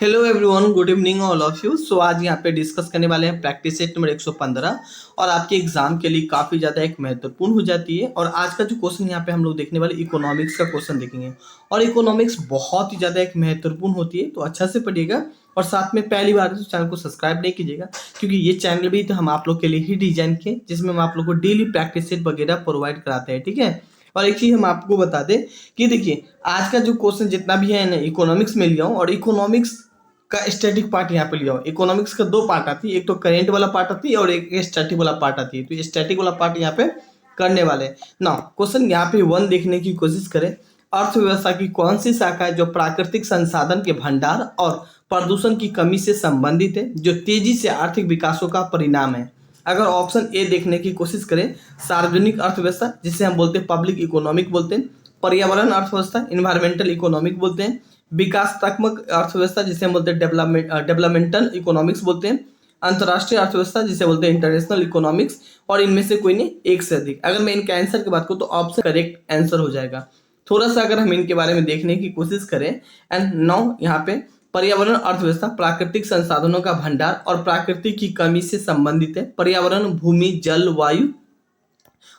Hello everyone, good evening all of you. So आज यहाँ पे डिस्कस करने वाले हैं प्रैक्टिस सेट नंबर 115 और आपके एग्जाम के लिए काफ़ी ज़्यादा एक महत्वपूर्ण हो जाती है। और आज का जो क्वेश्चन यहाँ पे हम लोग देखने वाले इकोनॉमिक्स का क्वेश्चन देखेंगे और इकोनॉमिक्स बहुत ही ज़्यादा एक महत्वपूर्ण होती है, तो अच्छा से पढ़िएगा। और साथ में पहली बार तो चैनल को सब्सक्राइब नहीं कीजिएगा, क्योंकि ये चैनल भी तो हम आप लोग के लिए ही डिजाइन किए, जिसमें हम आप लोग को डेली प्रैक्टिस सेट वगैरह प्रोवाइड कराते हैं। ठीक है। और एक चीज हम आपको बता दें कि देखिए, आज का जो क्वेश्चन जितना भी है ना इकोनॉमिक्स में लिया हूँ, और इकोनॉमिक्स का स्टैटिक पार्ट यहाँ पे लिया हो। इकोनॉमिक्स का दो पार्ट आती है, एक तो करेंट वाला पार्ट आती है और एक स्टैटिक वाला पार्ट आती है। तो ये स्टैटिक वाला पार्ट यहाँ पे करने वाले हैं ना। क्वेश्चन यहाँ पे 1 देखने की कोशिश करें। अर्थव्यवस्था की कौन सी शाखा है जो प्राकृतिक संसाधन के भंडार और प्रदूषण की कमी से संबंधित है, जो तेजी से आर्थिक विकासों का परिणाम है? अगर ऑप्शन ए देखने की कोशिश करें, सार्वजनिक अर्थव्यवस्था जिसे हम बोलते हैं पब्लिक इकोनॉमिक बोलते हैं, पर्यावरण अर्थव्यवस्था इन्वायरमेंटल इकोनॉमिक बोलते हैं, विकासात्मक अर्थव्यवस्था जिसे हम बोलते हैं डेवलपमेंटल इकोनॉमिक्स बोलते हैं, अंतर्राष्ट्रीय अर्थव्यवस्था जिसे बोलते हैं इंटरनेशनल इकोनॉमिक्स, और इनमें से कोई नहीं एक से अधिक। अगर मैं इनके आंसर की बात करूँ तो ऑप्शन करेक्ट आंसर हो जाएगा। थोड़ा सा अगर हम इनके बारे में देखने की कोशिश करें, एंड नाउ यहाँ पे पर्यावरण अर्थव्यवस्था प्राकृतिक संसाधनों का भंडार और प्राकृतिक की कमी से संबंधित है। पर्यावरण भूमि, जल, वायु,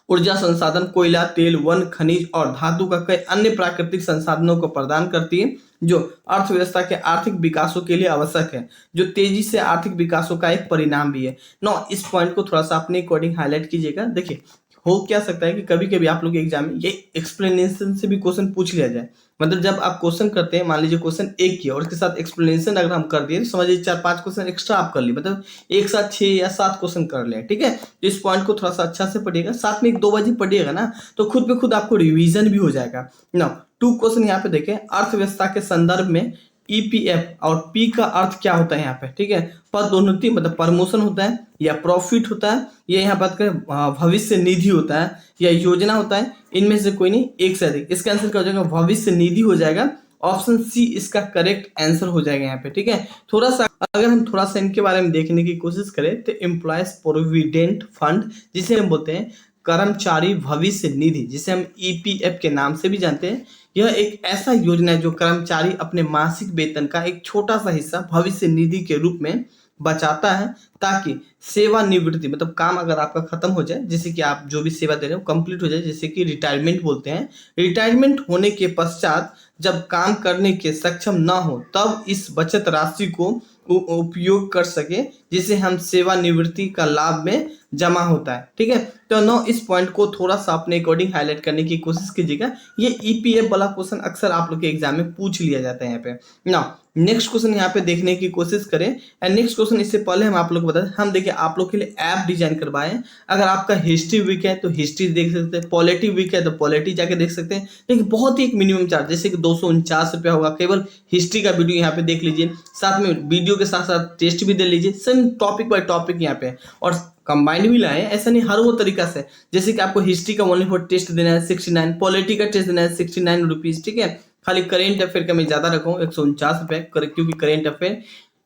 ऊर्जा संसाधन, कोयला, तेल, वन, खनिज और धातु का कई अन्य प्राकृतिक संसाधनों को प्रदान करती है, जो अर्थव्यवस्था के आर्थिक विकासों के लिए आवश्यक है, जो तेजी से आर्थिक विकासों का एक परिणाम भी है। नो, इस पॉइंट को थोड़ा सा अपने अकॉर्डिंग हाईलाइट कीजिएगा। देखिए, हो क्या सकता है कि कभी कभी आप लोग के एग्जाम में ये एक्सप्लेनेशन से भी क्वेश्चन पूछ लिया जाए। मतलब जब आप क्वेश्चन करते हैं, मान लीजिए क्वेश्चन एक किया और उसके साथ एक्सप्लेनेशन अगर हम कर दिए तो समझिए 4-5 क्वेश्चन एक्स्ट्रा आप कर लिए, मतलब एक साथ 6 या 7 क्वेश्चन कर लें। ठीक है। तो इस पॉइंट को थोड़ा सा अच्छा से पढ़िएगा, साथ में 1-2 बजे पढ़िएगा ना, तो खुद पे खुद आपको रिवीजन भी हो जाएगा ना। 2 क्वेश्चन यहाँ पे देखें। अर्थव्यवस्था के संदर्भ में ईपीएफ और पी का अर्थ क्या होता है यहाँ पे? ठीक है। पदोन्नति मतलब प्रमोशन होता है, या प्रॉफिट होता है, या यहाँ बात करें भविष्य निधि होता है, या योजना होता है? इनमें से कोई नहीं एक से अधिक। इसका आंसर क्या हो जाएगा? भविष्य निधि हो जाएगा। ऑप्शन सी इसका करेक्ट आंसर हो जाएगा यहाँ पे। ठीक है। थोड़ा सा अगर हम थोड़ा सा इनके बारे में देखने की कोशिश करें तो एम्प्लॉयज प्रोविडेंट फंड जिसे हम बोलते हैं कर्मचारी भविष्य निधि, जिसे हम ईपीएफ के नाम से भी जानते हैं, यह एक ऐसा योजना है जो कर्मचारी अपने मासिक वेतन का एक छोटा सा हिस्सा भविष्य निधि के रूप में बचाता है, ताकि सेवानिवृत्ति मतलब काम अगर आपका खत्म हो जाए, जैसे कि आप जो भी सेवा दे रहे हो कंप्लीट हो जाए, जैसे कि रिटायरमेंट बोलते हैं, रिटायरमेंट होने के पश्चात जब काम करने के सक्षम ना हो, तब इस बचत राशि को उपयोग कर सके, जिसे हम सेवानिवृत्ति का लाभ में जमा होता है। ठीक है। तो नो, इस पॉइंट को थोड़ा सा अपने अकॉर्डिंग हाईलाइट करने की कोशिश कीजिएगा। ये ईपीएफ वाला क्वेश्चन अक्सर आप लोग के एग्जाम में पूछ लिया जाता है यहाँ पे ना। नेक्स्ट क्वेश्चन यहाँ पे देखने की कोशिश करें। एंड नेक्स्ट क्वेश्चन इससे पहले हम आप लोग को बता दें, हम देखिए आप लोग के लिए ऐप डिजाइन करवाए। अगर आपका हिस्ट्री वीक है तो हिस्ट्री देख सकते हैं, पॉलिटी वीक है तो पॉलिटी जाके देख सकते हैं। लेकिन बहुत ही एक मिनिमम चार्ज, जैसे कि 249 रुपया होगा, केवल हिस्ट्री का वीडियो यहाँ पे देख लीजिए, साथ में वीडियो के साथ साथ टेस्ट भी दे लीजिए, सेम टॉपिक बाय टॉपिक यहाँ पे, और कंबाइंड भी लाए। ऐसा नहीं, हर वो तरीका से, जैसे कि आपको हिस्ट्री का ओनली फॉर टेस्ट देना है 69, पॉलिटी का टेस्ट देना है 69 रुपीज। ठीक है। खाली करेंट अफेयर का मैं ज्यादा रखूँ 149 रुपये, क्योंकि करेंट अफेयर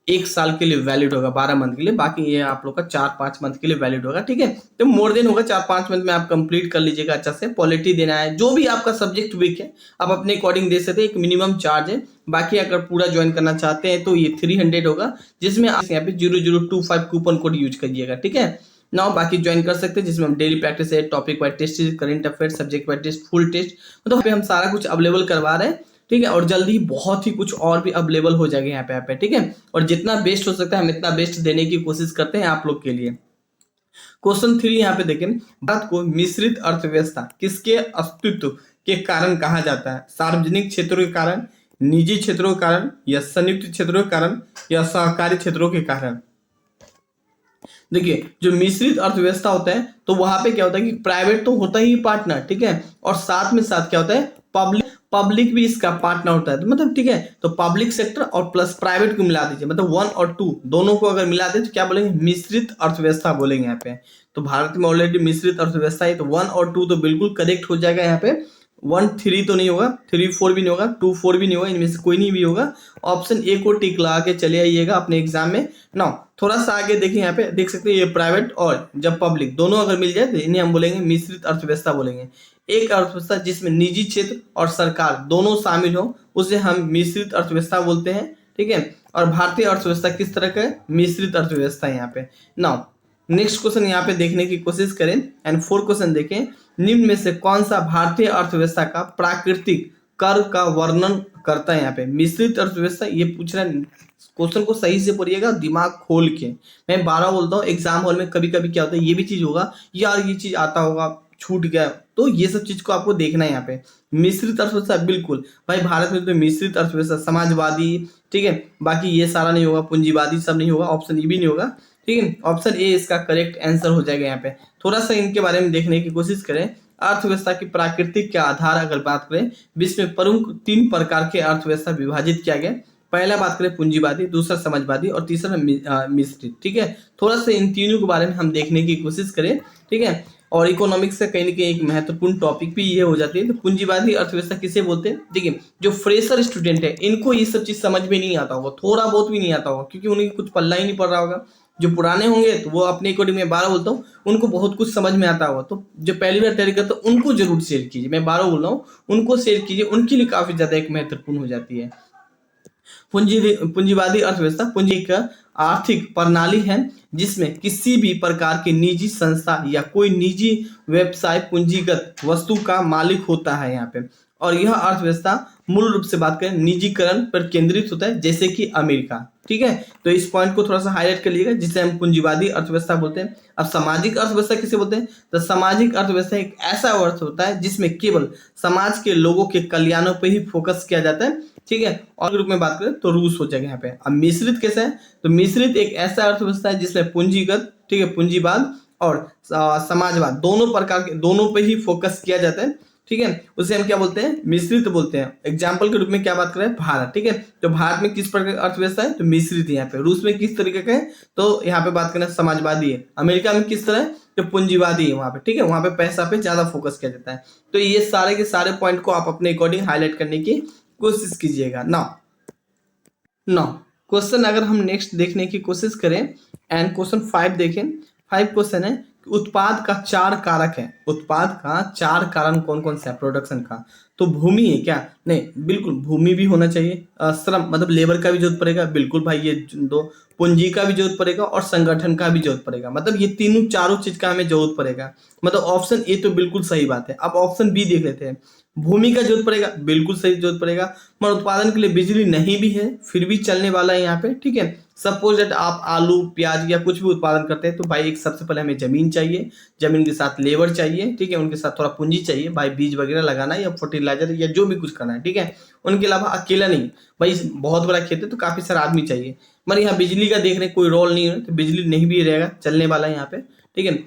1 साल के लिए वैलिड होगा, 12 मंथ के लिए, बाकी ये आप लोग का 4-5 मंथ के लिए वैलिड होगा। ठीक है। तो मोर देन होगा, 4-5 मंथ में आप कंप्लीट कर लीजिएगा अच्छा से। पॉलिटी देना है, जो भी आपका सब्जेक्ट वीक है आप अपने अकॉर्डिंग दे सकते हैं, एक मिनिमम चार्ज है। बाकी अगर पूरा ज्वाइन करना चाहते हैं तो ये 300 होगा, जिसमें आप यहाँ पे 0025 कूपन कोड यूज करिएगा। ठीक है। नाउ बाकी ज्वाइन कर सकते हैं, जिसमें हम डेली प्रैक्टिस है, topic wise test, current affair, subject wise test, full test, मतलब हम सारा कुछ अवेलेबल करवा रहे हैं। ठीक है। और जल्दी ही बहुत ही कुछ और भी अवेलेबल हो जाएगा यहाँ पे। ठीक है। और जितना बेस्ट हो सकता है हम इतना बेस्ट देने की कोशिश करते हैं आप लोग के लिए। क्वेश्चन 3 यहाँ पे देखें। भारत को मिश्रित अर्थव्यवस्था किसके अस्तित्व के कारण कहा जाता है? सार्वजनिक क्षेत्रों के कारण, निजी क्षेत्रों के कारण, या संयुक्त क्षेत्रों के कारण, या सहकारी क्षेत्रों के कारण? देखिए, जो मिश्रित अर्थव्यवस्था होता है तो वहां पे क्या होता है कि प्राइवेट तो होता ही पार्टनर, ठीक है, और साथ में साथ क्या होता है, पब्लिक भी इसका पार्टनर होता है। तो मतलब ठीक है, तो पब्लिक सेक्टर और प्लस प्राइवेट को मिला दीजिए, मतलब 1 और 2 दोनों को अगर मिला दे तो क्या बोलेंगे? मिश्रित अर्थव्यवस्था बोलेंगे यहाँ पे। तो भारत में ऑलरेडी मिश्रित अर्थव्यवस्था है, तो 1 और 2 तो बिल्कुल करेक्ट हो जाएगा यहाँ पे। 1 3 तो नहीं होगा, 3 4 भी नहीं होगा, 2 4 भी नहीं होगा, इनमें से कोई नहीं भी होगा। ऑप्शन ए को टिक लगा के चले आइएगा अपने एग्जाम में ना। थोड़ा सा आगे देखिए, यहाँ पे देख सकते हैं, ये प्राइवेट और जब पब्लिक दोनों अगर मिल जाए तो इन्हें हम बोलेंगे मिश्रित अर्थव्यवस्था बोलेंगे। एक अर्थव्यवस्था जिसमें निजी क्षेत्र और सरकार दोनों शामिल हो उसे हम मिश्रित अर्थव्यवस्था बोलते हैं। ठीक है। और भारतीय अर्थव्यवस्था किस तरह का है? मिश्रित अर्थव्यवस्था है यहाँ पे। नाउ नेक्स्ट क्वेश्चन यहाँ पे देखने की कोशिश करें एंड 4 क्वेश्चन देखें। निम्न में से कौन सा भारतीय अर्थव्यवस्था का प्राकृतिक कर का वर्णन करता है? यहाँ पे मिश्रित अर्थव्यवस्था ये पूछ रहा है। क्वेश्चन को सही से पढ़िएगा, दिमाग खोल के। मैं 12 बोलता हूँ, एग्जाम हॉल में कभी कभी क्या होता है, ये भी चीज होगा यार, ये चीज आता होगा छूट गया, तो ये सब चीज को आपको देखना है यहाँ पे। मिश्रित अर्थव्यवस्था बिल्कुल भाई, भारत में तो मिश्रित अर्थव्यवस्था, समाजवादी, ठीक है। बाकी ये सारा नहीं होगा, पूंजीवादी सब नहीं होगा, ऑप्शन ये भी नहीं होगा, ठीक है। ऑप्शन ए इसका करेक्ट आंसर हो जाएगा यहाँ पे। थोड़ा सा इनके बारे में देखने की कोशिश करें। अर्थव्यवस्था की प्राकृतिक के आधार अगर बात करें, विश्व में प्रमुख 3 प्रकार के अर्थव्यवस्था विभाजित किया गया। पहला बात करें पूंजीवादी, दूसरा समाजवादी और तीसरा मिश्रित, ठीक है। थोड़ा सा इन तीनों के बारे में हम देखने की कोशिश करें, ठीक है। और इकोनॉमिक्स का कहीं ना कहीं एक महत्वपूर्ण टॉपिक भी ये हो जाती है। तो पूंजीवादी अर्थव्यवस्था किसे बोलते हैं? देखिए, जो फ्रेशर स्टूडेंट है इनको ये सब चीज समझ में नहीं आता होगा, थोड़ा बहुत भी नहीं आता होगा, क्योंकि उन्हें कुछ पल्ला ही नहीं पड़ रहा होगा। जो पुराने होंगे तो वो अपने अकॉर्डिंग, मैं 12 बोलता हूँ, उनको बहुत कुछ समझ में आता होगा। तो जो पहली बार तैयारी करते हैं उनको जरूर शेयर कीजिए, मैं 12 बोल रहा हूँ, उनको शेयर कीजिए, उनके लिए काफी ज्यादा एक महत्वपूर्ण हो जाती है। पूंजीवादी अर्थव्यवस्था पूंजी का आर्थिक प्रणाली है जिसमें किसी भी प्रकार की निजी संस्था या कोई निजी व्यवसाय पूंजीगत वस्तु का मालिक होता है यहाँ पे। और यह अर्थव्यवस्था मूल रूप से बात करें निजीकरण पर केंद्रित होता है, जैसे कि अमेरिका, ठीक है। तो इस पॉइंट को थोड़ा सा हाईलाइट कर लीजिएगा, जिसे हम पूंजीवादी अर्थव्यवस्था बोलते हैं। अब सामाजिक अर्थव्यवस्था किसे बोलते हैं? तो सामाजिक अर्थव्यवस्था एक ऐसा अर्थ होता है जिसमें केवल समाज के लोगों के कल्याणों पर ही फोकस किया जाता है, ठीक है। और ग्रुप में बात करें तो रूस हो जाएगा यहाँ पे। अब मिश्रित कैसा है? तो मिश्रित एक ऐसा अर्थव्यवस्था है जिसमें पूंजीगत, ठीक है, पूंजीवाद और समाजवाद दोनों प्रकार के, दोनों पे ही फोकस किया जाता है, ठीक है। उसे हम क्या बोलते हैं? मिश्रित बोलते हैं। एग्जाम्पल के रूप में क्या बात कर रहे हैं? भारत, ठीक है। तो भारत में किस प्रकार का अर्थव्यवस्था है? तो मिश्रित है यहाँ पे। रूस में किस तरीके का है? तो यहाँ पे बात करें समाजवादी है। अमेरिका में किस तरह है? तो पूंजीवादी है वहां पे, ठीक है। वहां पे पैसा पे ज्यादा फोकस किया जाता है। तो ये सारे के सारे पॉइंट को आप अपने अकॉर्डिंग हाईलाइट करने की कोशिश कीजिएगा। नाउ क्वेश्चन अगर हम नेक्स्ट देखने की कोशिश करें एंड क्वेश्चन 5 देखें। 5 क्वेश्चन है, उत्पाद का 4 कारक है। उत्पाद का 4 कारण कौन कौन सा है प्रोडक्शन का? तो भूमि है क्या? नहीं, बिल्कुल भूमि भी होना चाहिए। श्रम मतलब लेबर का भी जरूरत पड़ेगा, बिल्कुल भाई ये दो। पूंजी का भी जरूरत पड़ेगा और संगठन का भी जरूरत पड़ेगा, मतलब ये तीनों चारों चीज का हमें जरूरत पड़ेगा। मतलब ऑप्शन ए तो बिल्कुल सही बात है। अब ऑप्शन बी देख लेते हैं। भूमि का जरूरत पड़ेगा, बिल्कुल सही जरूरत पड़ेगा। मगर उत्पादन के लिए बिजली नहीं भी है फिर भी चलने वाला है यहाँ पे, ठीक है। सपोज दैट आप आलू प्याज या कुछ भी उत्पादन करते हैं तो भाई एक सबसे पहले हमें जमीन चाहिए, जमीन के साथ लेबर चाहिए, ठीक है, उनके साथ थोड़ा पूंजी चाहिए भाई, बीज वगैरह लगाना या फर्टिलाइजर या जो भी कुछ करना है, ठीक है। उनके अलावा अकेला नहीं भाई, बहुत बड़ा खेत है तो काफी सारा आदमी चाहिए। मगर यहाँ बिजली का देख रहे कोई रोल नहीं है तो बिजली नहीं भी रहेगा, चलने वाला है यहाँ पे, ठीक है।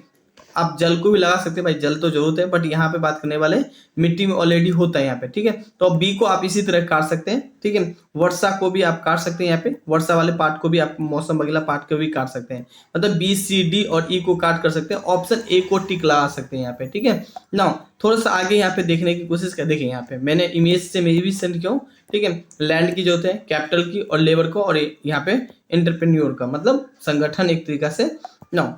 आप जल को भी लगा सकते हैं भाई, जल तो जरूरत है, बट यहाँ पे बात करने वाले मिट्टी में ऑलरेडी होता है यहाँ पे, ठीक है। तो अब बी को आप इसी तरह काट सकते हैं, ठीक है। वर्षा को भी आप काट सकते हैं यहाँ पे, वर्षा वाले पार्ट को भी आप मौसम वगैरह पार्ट को भी काट सकते हैं। मतलब बी सी डी और ई को काट कर सकते हैं, ऑप्शन ए को टिक लगा सकते हैं यहाँ पे, ठीक है। नाउ थोड़ा सा आगे यहाँ पे देखने की कोशिश कर, देखिए यहाँ पे मैंने इमेज से मैं भी सेंड किया हूँ, ठीक है। लैंड की जरूरत है, कैपिटल की और लेबर को, और यहाँ पे एंटरप्रेन्योर का मतलब संगठन एक तरीका से। नाउ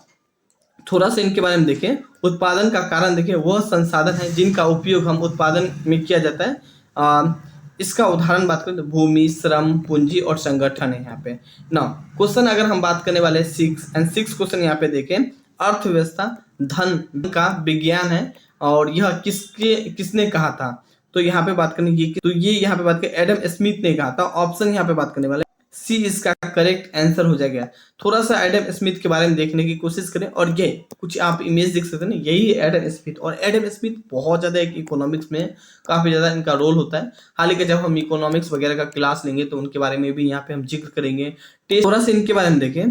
थोड़ा सा इनके बारे में देखें। उत्पादन का कारण देखिए, वह संसाधन है जिनका उपयोग हम उत्पादन में किया जाता है। इसका उदाहरण बात करें तो भूमि, श्रम, पूंजी और संगठन है यहाँ पे। नाउ क्वेश्चन अगर हम बात करने वाले 6 क्वेश्चन यहाँ पे देखें। अर्थव्यवस्था धन का विज्ञान है और यह किसने कहा था? तो यहाँ पे बात करने की, तो ये यहाँ पे बात करें एडम स्मिथ ने कहा था। ऑप्शन यहाँ पे बात करने वाले सी इसका करेक्ट आंसर हो जाएगा। थोड़ा सा एडम स्मिथ के बारे में देखने की कोशिश करें, और ये कुछ आप इमेज देख सकते हैं ना, यही है एडम स्मिथ। और एडम स्मिथ बहुत ज्यादा एक इकोनॉमिक्स में काफी ज्यादा इनका रोल होता है। हालांकि जब हम इकोनॉमिक्स वगैरह का क्लास लेंगे तो उनके बारे में भी यहाँ पे हम जिक्र करेंगे। थोड़ा सा इनके बारे में देखें।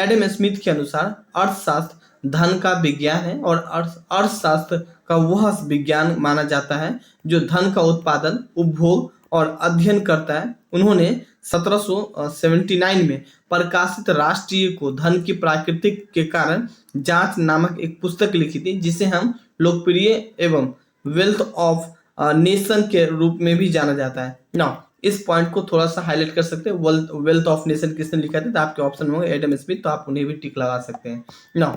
एडम स्मिथ के अनुसार अर्थशास्त्र धन का विज्ञान है और अर्थशास्त्र का वह विज्ञान माना जाता है जो धन का उत्पादन, उपभोग और अध्ययन करता है। उन्होंने 1779 में प्रकाशित राष्ट्रीय को धन की प्राकृतिक के कारण जांच नामक एक पुस्तक लिखी थी, जिसे हम लोकप्रिय एवं वेल्थ ऑफ नेशन के रूप में भी जाना जाता है। नाउ इस पॉइंट को थोड़ा सा हाईलाइट कर सकते हैं। वेल्थ ऑफ नेशन किसने लिखा था? तो आपके ऑप्शन होंगे एडम स्मिथ, तो आप उन्हें भी टिक लगा सकते हैं। नाउ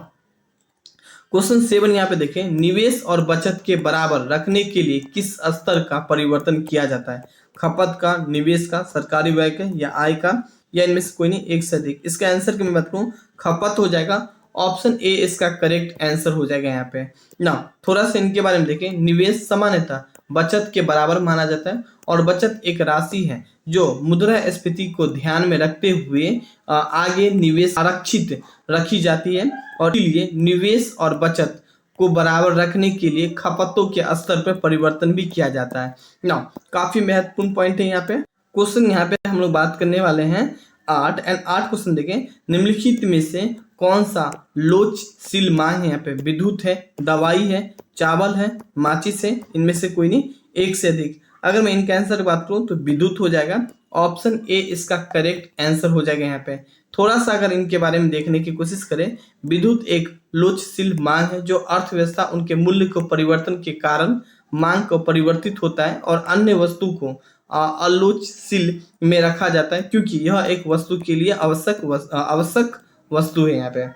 क्वेश्चन 7 यहाँ पे देखें। निवेश और बचत के बराबर रखने के लिए किस स्तर का परिवर्तन किया जाता है? खपत का, निवेश का, सरकारी व्यय का या आय का, या इनमें से कोई नहीं, एक से अधिक। इसका आंसर की मैं बात करूं, खपत हो जाएगा। ऑप्शन ए इसका करेक्ट आंसर हो जाएगा यहाँ पे ना। थोड़ा सा इनके बारे में देखें। निवेश सामान्यतः बचत के बराबर माना जाता है और बचत एक राशि है जो मुद्रास्फीति को ध्यान में रखते हुए आगे निवेश आरक्षित रखी जाती है, और इसलिए निवेश और बचत को बराबर रखने के लिए खपतों के स्तर पर परिवर्तन भी किया जाता है ना। काफी महत्वपूर्ण पॉइंट है यहाँ पे। क्वेश्चन यहाँ पे हम लोग बात करने वाले हैं 8 एंड 8 क्वेश्चन देखें। निम्नलिखित में से कौन सा लोचशील मांग है? यहाँ पे विद्युत है, दवाई है, चावल है, माचिस है, इनमें से कोई नहीं, एक से अधिक। अगर मैं इनका आंसर की बात करूं तो विद्युत हो जाएगा। ऑप्शन ए इसका करेक्ट आंसर हो जाएगा यहाँ पे। थोड़ा सा अगर इनके बारे में देखने की कोशिश करें, विद्युत एक लोचशील मांग है जो अर्थव्यवस्था उनके मूल्य को परिवर्तन के कारण मांग को परिवर्तित होता है और अन्य वस्तु को अलोचशील में रखा जाता है, क्योंकि यह एक वस्तु के लिए आवश्यक वस्तु है यहाँ पे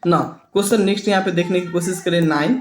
ना। क्वेश्चन नेक्स्ट यहाँ पे देखने की कोशिश करें 9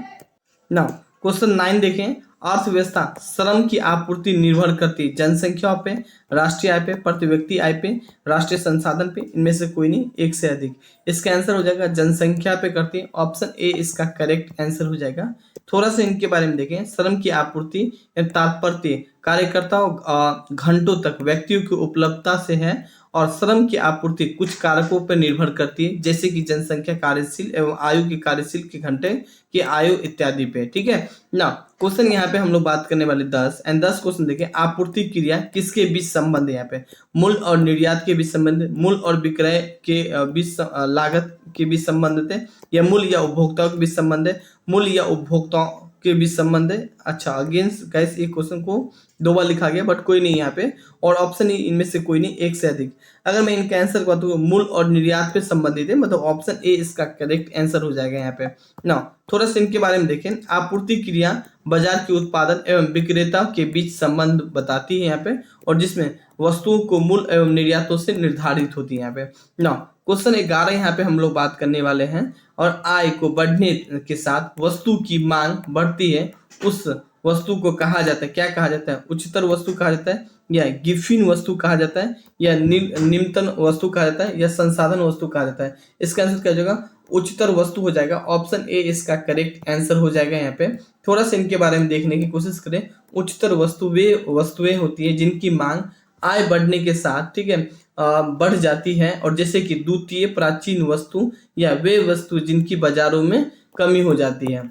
ना। क्वेश्चन 9 देखें। अर्थव्यवस्था श्रम की आपूर्ति निर्भर करती है जनसंख्या पे, राष्ट्रीय आय पे, प्रति व्यक्ति आय पे, राष्ट्रीय संसाधन पे, इनमें से कोई नहीं, एक से अधिक। इसका आंसर हो जाएगा जनसंख्या पे करती है। ऑप्शन ए इसका करेक्ट आंसर हो जाएगा। थोड़ा सा इनके बारे में देखें। श्रम की आपूर्ति तात्पर्य कार्यकर्ताओं घंटों तक व्यक्तियों की उपलब्धता से है और श्रम की आपूर्ति कुछ कारकों पर निर्भर करती है, जैसे कि जनसंख्या, कार्यशील एवं आयु के कार्यशील के घंटे की आयु इत्यादि पे। ठीक है ना। क्वेश्चन यहाँ पे हम लोग बात करने वाले 10 एंड 10 क्वेश्चन देखें। आपूर्ति क्रिया किसके बीच संबंध है? यहाँ पे मूल्य और निर्यात के बीच संबंध, मूल्य और विक्रय के बीच लागत के बीच संबंध है, या मूल्य या उपभोक्ताओं के बीच संबंध है, मूल्य या उपभोक्ताओं के बीच संबंध है। अच्छा, अगेंस्ट गाइस एक क्वेश्चन को दो बार लिखा गया बट कोई नहीं यहाँ पे, और ऑप्शन इनमें से कोई नहीं, एक से अधिक। अगर मैं इनका आंसर बात करूँ, मूल्य और निर्यात पे संबंधित है, मतलब ऑप्शन ए इसका करेक्ट आंसर हो जाएगा यहाँ पे ना। थोड़ा सा इनके बारे में देखें। आपूर्ति क्रिया बाजार के उत्पादन एवं विक्रेता के बीच संबंध बताती है यहाँ पे, और जिसमें वस्तुओं को मूल्य एवं निर्यातों से निर्धारित होती है यहाँ पे ना। क्वेश्चन 11 यहाँ पे हम लोग बात करने वाले हैं। और आय को बढ़ने के साथ वस्तु की मांग बढ़ती है, उस वस्तु को कहा जाता है, क्या कहा जाता है? उच्चतर वस्तु कहा जाता है, या गिफिन वस्तु कहा जाता है, या निम्नतम वस्तु कहा जाता है, या संसाधन वस्तु कहा जाता है? इसका आंसर क्या हो जाएगा? उच्चतर वस्तु हो जाएगा। ऑप्शन ए इसका करेक्ट आंसर हो जाएगा यहाँ पे। थोड़ा सा इनके बारे में देखने की कोशिश करें। उच्चतर वस्तुएं होती है जिनकी मांग आय बढ़ने के साथ, ठीक है, बढ़ जाती है, और जैसे कि द्वितीय प्राचीन वस्तु या वे वस्तु जिनकी बाजारों में कमी हो जाती है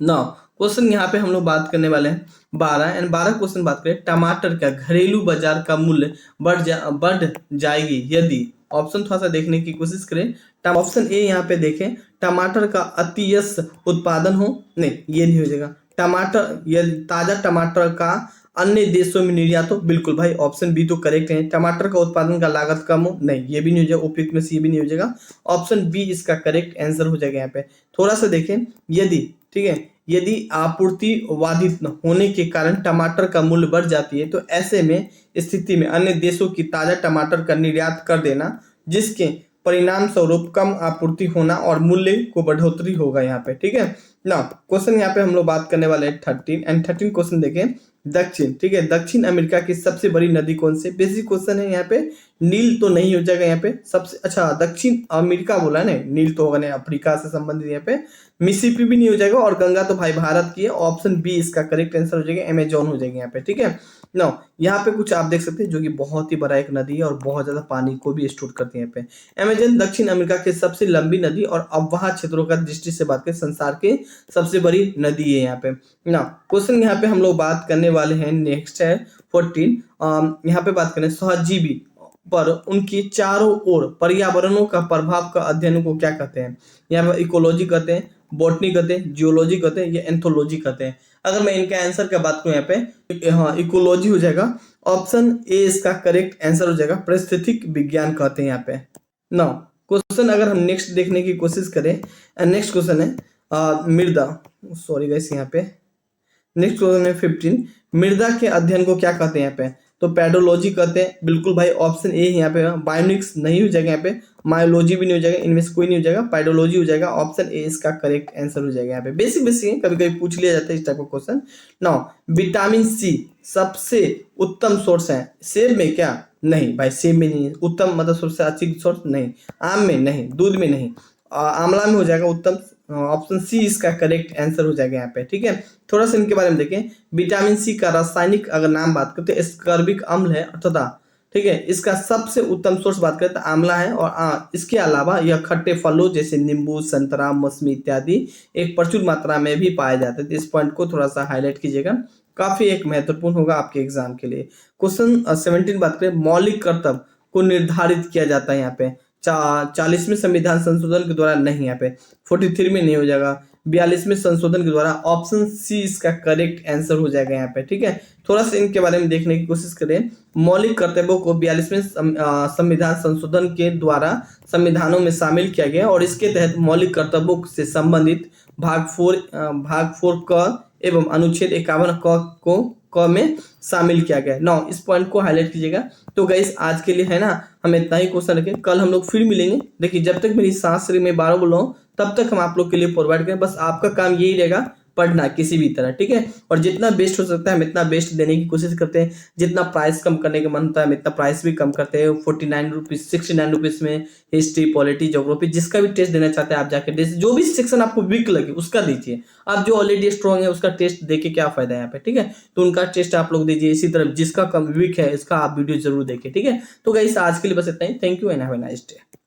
ना। क्वेश्चन यहाँ पे हम लोग बात करने वाले हैं 12 एंड 12 क्वेश्चन बात करें। टमाटर का घरेलू बाजार का मूल्य बढ़ जाएगी यदि, ऑप्शन थोड़ा सा देखने की कोशिश करें। ऑप्शन ए यहाँ पे देखें, टमाटर का अतियस उत्पादन हो, नहीं ये नहीं हो जाएगा। टमाटर यदि ताजा टमाटर का अन्य देशों में निर्यात हो, बिल्कुल भाई ऑप्शन बी तो करेक्ट है। टमाटर का उत्पादन का लागत कम हो, नहीं ये भी नहीं हो जाएगा। उपयुक्त में से ये भी नहीं हो जाएगा। ऑप्शन बी इसका करेक्ट आंसर हो जाएगा यहाँ पे। थोड़ा सा देखें, यदि, ठीक है, यदि आपूर्ति बाधित होने के कारण टमाटर का मूल्य बढ़ जाती है, तो ऐसे में स्थिति में अन्य देशों की ताजा टमाटर का निर्यात कर देना, जिसके परिणाम स्वरूप कम आपूर्ति होना और मूल्य को बढ़ोतरी होगा यहाँ पे। ठीक है ना। क्वेश्चन यहाँ पे हम लोग बात करने वाले हैं 13 एंड 13 क्वेश्चन देखें। दक्षिण, ठीक है, दक्षिण अमेरिका की सबसे बड़ी नदी कौन सी? बेसिक क्वेश्चन है यहाँ पे। नील तो नहीं हो जाएगा यहाँ पे। सबसे अच्छा, दक्षिण अमेरिका बोला है ना, नील तो होगा नहीं, अफ्रीका से संबंधित यहाँ पे। मिसिसिपी भी नहीं हो जाएगा, और गंगा तो भाई भारत की है। ऑप्शन बी इसका करेक्ट आंसर हो जाएगा, अमेजोन हो जाएगा यहाँ पे। ठीक है ना। यहाँ पे कुछ आप देख सकते हैं जो कि बहुत ही बड़ा एक नदी है और बहुत ज्यादा पानी को भी स्टोर करती है यहाँ पे। अमेजन दक्षिण अमेरिका की सबसे लंबी नदी और अववाह क्षेत्रों का दृष्टि से बात करें संसार के सबसे बड़ी नदी है यहाँ पे ना। क्वेश्चन यहाँ पे हम लोग बात करने वाले हैं, नेक्स्ट है 14। यहाँ पे बात करें सहजीवी पर उनकी चारों ओर पर्यावरणों का प्रभाव का अध्ययन को क्या कहते हैं? यहाँ पे इकोलॉजी कहते हैं, बॉटनी कहते हैं, जियोलॉजी कहते हैं, या एंथोलॉजी कहते हैं? अगर मैं इनका आंसर का बात करूं यहाँ पे, हाँ इकोलॉजी हो जाएगा। ऑप्शन ए इसका करेक्ट आंसर हो जाएगा। पारिस्थितिक विज्ञान कहते हैं यहाँ पे ना। क्वेश्चन अगर हम नेक्स्ट देखने की कोशिश करें, नेक्स्ट क्वेश्चन है मृदा, सॉरी गाइस यहाँ पे नेक्स्ट क्वेश्चन है 15। मृदा के अध्ययन को क्या कहते हैं? यहाँ पे तो पेडोलॉजी कहते हैं। बिल्कुल भाई ऑप्शन ए यहाँ पे बायोनिक्स नहीं हो जाएगा, यहाँ पे मायोलॉजी भी नहीं हो जाएगा, इनमें से कोई नहीं हो जाएगा, पेडोलॉजी हो जाएगा। ऑप्शन ए इसका करेक्ट आंसर हो जाएगा। यहाँ पे बेसिक बेसिक है, कभी कभी पूछ लिया जाता है इस टाइप का क्वेश्चन। नाउ विटामिन सी सबसे उत्तम सोर्स है सेब में क्या? नहीं भाई, सेब में नहीं है उत्तम, मतलब सबसे अच्छी सोर्स नहीं। आम में नहीं, दूध में नहीं, आंवला में हो जाएगा उत्तम। ऑप्शन सी इसका करेक्ट आंसर हो जाएगा यहाँ पे। ठीक है, थोड़ा सा इनके बारे में देखें। विटामिन सी का रासायनिक अगर नाम बात करते हैं एस्कॉर्बिक अम्ल है तथा, ठीक है, इसका सबसे उत्तम सोर्स बात करें तो आंवला है। और इसके अलावा यह खट्टे फलों जैसे नींबू, संतरा, मौसमी इत्यादि एक प्रचुर मात्रा में भी पाए जाते हैं। तो इस पॉइंट को थोड़ा सा हाईलाइट कीजिएगा, काफी एक महत्वपूर्ण होगा आपके एग्जाम के लिए। क्वेश्चन 17 बात करें, मौलिक कर्तव्य को निर्धारित किया जाता है यहाँ पे 40वें संविधान संशोधन के द्वारा नहीं, यहाँ पे 43 में नहीं हो जाएगा, 42वें संशोधन के द्वारा। ऑप्शन सी इसका करेक्ट आंसर हो जाएगा यहाँ पे। ठीक है, थोड़ा सा इनके बारे में देखने की कोशिश करें। मौलिक कर्तव्यों को 42वें संविधान संशोधन के द्वारा संविधानों में शामिल किया गया और इसके तहत मौलिक कर्तव्यों से संबंधित भाग 4 क एवं अनुच्छेद 51 को क में शामिल किया गया। नौ इस पॉइंट को हाईलाइट कीजिएगा। तो गाइस आज के लिए है ना, हम इतना ही क्वेश्चन रखें, कल हम लोग फिर मिलेंगे। देखिए जब तक मेरी सांस से मैं 12 बोल रहा हूँ तब तक हम आप लोग के लिए प्रोवाइड करें। बस आपका काम यही रहेगा, पढ़ना किसी भी तरह। ठीक है, और जितना बेस्ट हो सकता है हम इतना बेस्ट देने की कोशिश करते हैं। जितना प्राइस कम करने का मन होता है हम इतना प्राइस भी कम करते हैं। 49 रुपीज 69 रुपीज में हिस्ट्री, पॉलिटी, ज्योग्राफी जिसका भी टेस्ट देना चाहते हैं आप जाके जो भी सेक्शन आपको वीक लगे उसका दीजिए। आप जो ऑलरेडी स्ट्रॉन्ग है उसका टेस्ट देके क्या फायदा है यहाँ पे। ठीक है, तो उनका टेस्ट आप लोग दीजिए। इसी तरह जिसका कम वीक है इसका आप वीडियो जरूर देखिए। ठीक है, तो गाइस आज के लिए बस इतना ही। Thank you and have a nice day.